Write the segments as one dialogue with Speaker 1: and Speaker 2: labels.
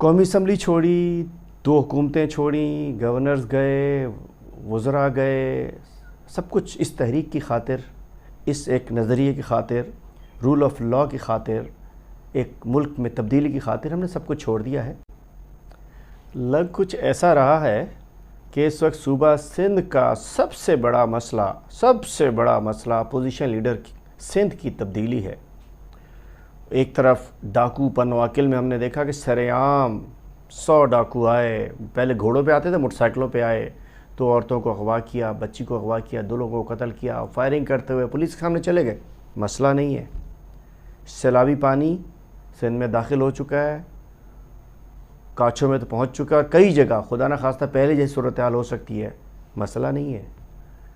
Speaker 1: قومی اسمبلی چھوڑی، 2 حکومتیں چھوڑیں، گورنرز گئے، وزراء گئے، سب کچھ اس تحریک کی خاطر، اس ایک نظریے کی خاطر، رول آف لا کی خاطر، ایک ملک میں تبدیلی کی خاطر ہم نے سب کچھ چھوڑ دیا ہے۔ لگ کچھ ایسا رہا ہے کہ اس وقت صوبہ سندھ کا سب سے بڑا مسئلہ اپوزیشن لیڈر سندھ کی تبدیلی ہے۔ ایک طرف ڈاکو پنواکل میں ہم نے دیکھا کہ سرے عام 100 ڈاکو آئے، پہلے گھوڑوں پہ آتے تھے، موٹر سائیکلوں پہ آئے تو عورتوں کو اغوا کیا، بچی کو اغوا کیا، 2 لوگوں کو قتل کیا، فائرنگ کرتے ہوئے پولیس کے سامنے چلے گئے۔ مسئلہ نہیں ہے۔ سیلابی پانی سندھ میں داخل ہو چکا ہے، کاچھوں میں تو پہنچ چکا ہے، کئی جگہ خدا نہ خواستہ پہلے جیسی صورتحال ہو سکتی ہے، مسئلہ نہیں ہے۔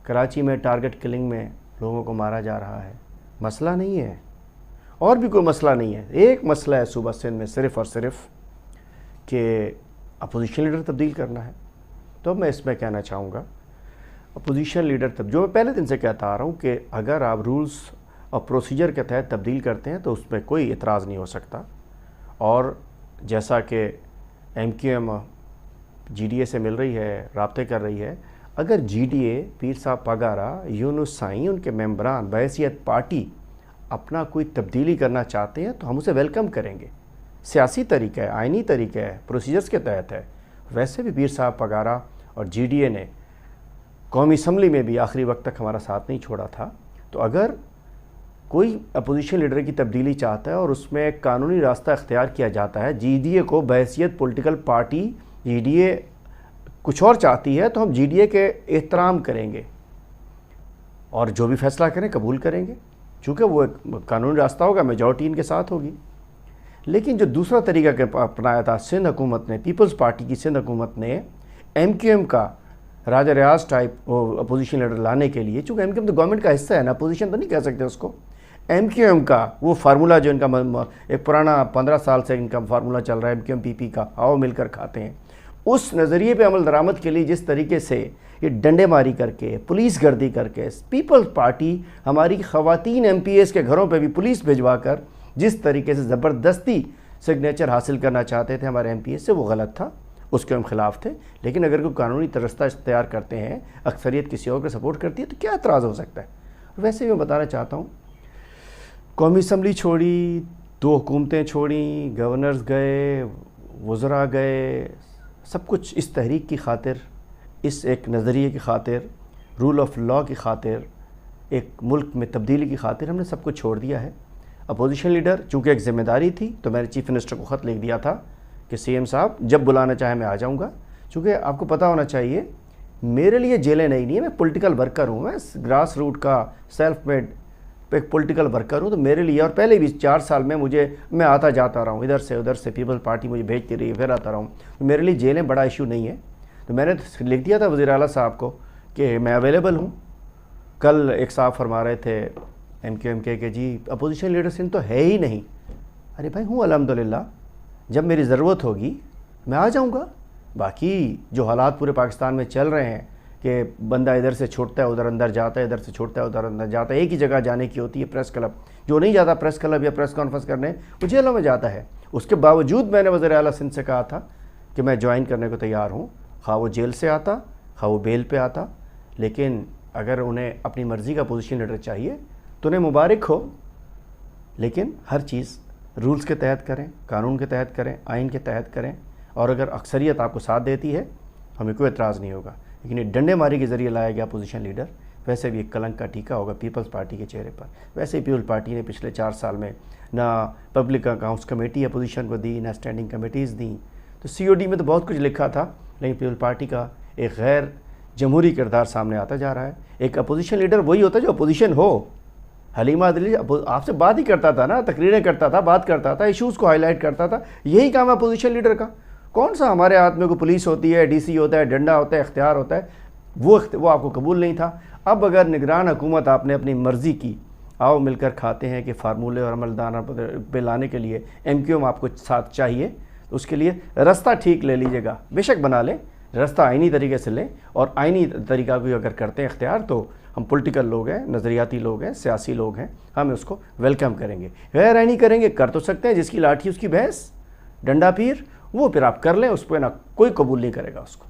Speaker 1: کراچی میں ٹارگٹ کلنگ میں لوگوں کو مارا جا رہا ہے، مسئلہ نہیں ہے۔ اور بھی کوئی مسئلہ نہیں ہے۔ ایک مسئلہ ہے صوبہ سندھ میں صرف اور صرف کہ اپوزیشن لیڈر تبدیل کرنا ہے۔ تو میں اس میں کہنا چاہوں گا اپوزیشن لیڈر جو میں پہلے دن سے کہتا آ رہا ہوں کہ اگر آپ رولز اور پروسیجر کے تحت تبدیل کرتے ہیں تو اس میں کوئی اعتراض نہیں ہو سکتا۔ اور جیسا کہ M Q M G D A سے مل رہی ہے، رابطے کر رہی ہے، اگر جی ڈی اے، پیر صاحب پگارا، یونس سائیں، ان کے ممبران بحیثیت پارٹی اپنا کوئی تبدیلی کرنا چاہتے ہیں تو ہم اسے ویلکم کریں گے۔ سیاسی طریقہ ہے، آئینی طریقہ ہے، پروسیجرز کے تحت ہے۔ ویسے بھی پیر صاحب پگارا اور جی ڈی اے نے قومی اسمبلی میں بھی آخری وقت تک ہمارا ساتھ نہیں چھوڑا تھا۔ تو اگر کوئی اپوزیشن لیڈر کی تبدیلی چاہتا ہے اور اس میں ایک قانونی راستہ اختیار کیا جاتا ہے، جی ڈی اے کو بحیثیت political party G D A کچھ اور چاہتی ہے تو ہم جی ڈی اے کے احترام کریں گے اور جو بھی فیصلہ کریں قبول کریں گے، چونکہ وہ ایک قانونی راستہ ہوگا، میجورٹی ان کے ساتھ ہوگی۔ لیکن جو دوسرا طریقہ اپنایا تھا سندھ حکومت نے، پیپلز پارٹی کی سندھ حکومت نے، ایم کیو ایم کا راجہ ریاض ٹائپ اپوزیشن لیڈر لانے کے لیے، چونکہ ایم کیو ایم تو گورنمنٹ کا حصہ ہے نا، اپوزیشن تو نہیں کہہ سکتے اس کو، ایم کیو ایم کا وہ فارمولہ جو ان کا ایک پرانا 15 سال سے ان کا فارمولہ چل رہا ہے، ایم کیو ایم پی پی کا، آؤ مل کر کھاتے ہیں، اس نظریے پہ عمل درآمد کے لیے جس طریقے سے یہ ڈنڈے ماری کر کے، پولیس گردی کر کے، پیپلز پارٹی ہماری خواتین ایم پی ایس کے گھروں پہ بھی پولیس بھجوا کر جس طریقے سے زبردستی سگنیچر حاصل کرنا چاہتے تھے ہمارے ایم پی ایس سے، وہ غلط تھا، اس کے ہم خلاف تھے۔ لیکن اگر کوئی قانونی رستہ اختیار کرتے ہیں، اکثریت کسی اور کو سپورٹ کرتی ہے تو کیا اعتراض ہو سکتا ہے؟ ویسے ہی میں بتانا چاہتا ہوں، قومی اسمبلی چھوڑی، 2 حکومتیں چھوڑیں، گورنرز گئے، وزراء گئے، سب کچھ اس تحریک کی خاطر، اس ایک نظریے کی خاطر، رول آف لا کی خاطر، ایک ملک میں تبدیلی کی خاطر ہم نے سب کچھ چھوڑ دیا ہے۔ اپوزیشن لیڈر چونکہ ایک ذمہ داری تھی تو میں نے چیف منسٹر کو خط لکھ دیا تھا کہ سی ایم صاحب جب بلانا چاہے میں آ جاؤں گا، چونکہ آپ کو پتہ ہونا چاہیے میرے لیے جیلیں نہیں ہیں، میں پولیٹیکل ورکر ہوں، میں گراس روٹ کا سیلف میڈ ایک پولیٹیکل ورکر ہوں، تو میرے لیے، اور پہلے بھی 4 سال میں میں آتا جاتا رہا ہوں، ادھر سے ادھر سے پیپلز پارٹی مجھے بھیجتی رہی ہے، پھر آتا رہا ہوں، تو میرے لیے جیلیں بڑا ایشو نہیں ہے۔ تو میں نے لکھ دیا تھا وزیر اعلیٰ صاحب کو کہ میں اویلیبل ہوں۔ کل ایک صاحب فرما رہے تھے ایم کیو ایم کے کہ جی اپوزیشن لیڈر سندھ تو ہے ہی نہیں۔ ارے بھائی ہوں الحمدللہ، جب میری ضرورت ہوگی میں آ جاؤں گا۔ باقی جو حالات پورے پاکستان میں چل رہے ہیں کہ بندہ ادھر سے چھوٹتا ہے ادھر اندر جاتا ہے، ادھر سے چھوٹتا ہے ادھر اندر جاتا ہے، ایک ہی جگہ جانے کی ہوتی ہے پریس کلب، جو نہیں جاتا پریس کلب یا پریس کانفرنس کرنے وہ جیلوں میں جاتا ہے۔ اس کے باوجود میں نے وزیر اعلیٰ سندھ سے کہا تھا کہ میں جوائن کرنے کو تیار ہوں، خواہ وہ جیل سے آتا خواہ وہ بیل پہ آتا، لیکن اگر انہیں اپنی مرضی کا پوزیشن لیڈر چاہیے تو انہیں مبارک ہو، لیکن ہر چیز رولز کے تحت کریں، قانون کے تحت کریں، آئین کے تحت کریں، اور اگر اکثریت آپ کو ساتھ دیتی ہے ہمیں کوئی اعتراض نہیں ہوگا۔ لیکن یہ ڈنڈے ماری کے ذریعے لایا گیا اپوزیشن لیڈر ویسے بھی ایک کلنک کا ٹیکہ ہوگا پیپلز پارٹی کے چہرے پر۔ ویسے ہی پیپلز پارٹی نے پچھلے 4 سال میں نہ پبلک اکاؤنٹس کمیٹی اپوزیشن کو دی، نہ اسٹینڈنگ کمیٹیز دیں، تو سی او ڈی میں تو بہت کچھ لکھا تھا، لیکن پیپلز پارٹی کا ایک غیر جمہوری کردار سامنے آتا جا رہا ہے۔ ایک اپوزیشن لیڈر وہی ہوتا ہے جو اپوزیشن ہو۔ حلیمہ عدلی آپ سے بات ہی کرتا تھا نا، تقریریں کرتا تھا، بات کرتا تھا، ایشوز کو ہائی لائٹ کرتا تھا، یہی کام ہے اپوزیشن لیڈر کا۔ کون سا ہمارے ہاتھ میں کوئی پولیس ہوتی ہے، ڈی سی ہوتا ہے، ڈنڈا ہوتا ہے، اختیار ہوتا ہے، وہ آپ کو قبول نہیں تھا۔ اب اگر نگران حکومت آپ نے اپنی مرضی کی، آؤ مل کر کھاتے ہیں کہ فارمولے اور عملدان پہ لانے کے لیے ایم کیو ایم آپ کو ساتھ چاہیے، تو اس کے لیے رستہ ٹھیک لے لیجیے گا، بے شک بنا لیں، رستہ آئینی طریقے سے لیں، اور آئینی طریقہ کو اگر کرتے ہیں اختیار تو ہم پولیٹیکل لوگ ہیں، نظریاتی لوگ ہیں، سیاسی لوگ ہیں، ہم اس کو ویلکم کریں گے۔ غیر آئینی کریں گے، کر تو سکتے ہیں، جس کی لاٹھی اس کی بھینس، ڈنڈا پیر، وہ پھر آپ کر لیں، اس پہ نا کوئی قبول نہیں کرے گا اس کو.